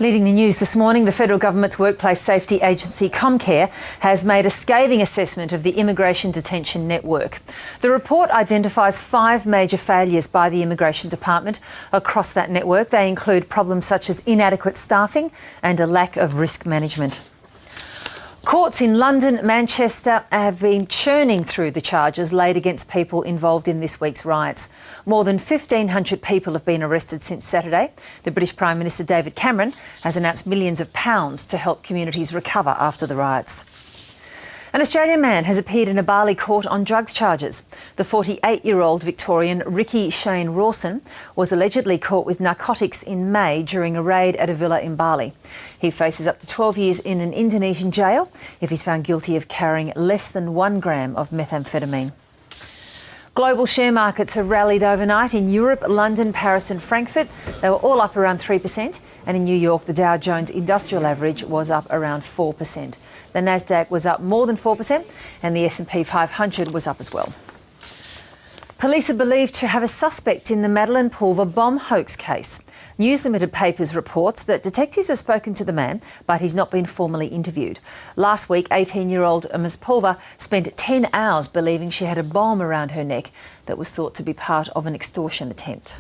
Leading the news this morning, the federal government's workplace safety agency Comcare has made a scathing assessment of the immigration detention network. The report identifies 5 major failures by the Immigration Department across that network. They include problems such as inadequate staffing and a lack of risk management. Courts in London, Manchester have been churning through the charges laid against people involved in this week's riots. More than 1,500 people have been arrested since Saturday. The British Prime Minister David Cameron has announced millions of pounds to help communities recover after the riots. An Australian man has appeared in a Bali court on drugs charges. The 48-year-old Victorian Ricky Shane Rawson was allegedly caught with narcotics in May during a raid at a villa in Bali. He faces up to 12 years in an Indonesian jail if he's found guilty of carrying less than 1 gram of methamphetamine. Global share markets have rallied overnight in Europe, London, Paris and Frankfurt. They were all up around 3%, and in New York the Dow Jones Industrial Average was up around 4%. The Nasdaq was up more than 4% and the S&P 500 was up as well. Police are believed to have a suspect in the Madeleine Pulver bomb hoax case. News Limited Papers reports that detectives have spoken to the man, but he's not been formally interviewed. Last week, 18-year-old Ms Pulver spent 10 hours believing she had a bomb around her neck that was thought to be part of an extortion attempt.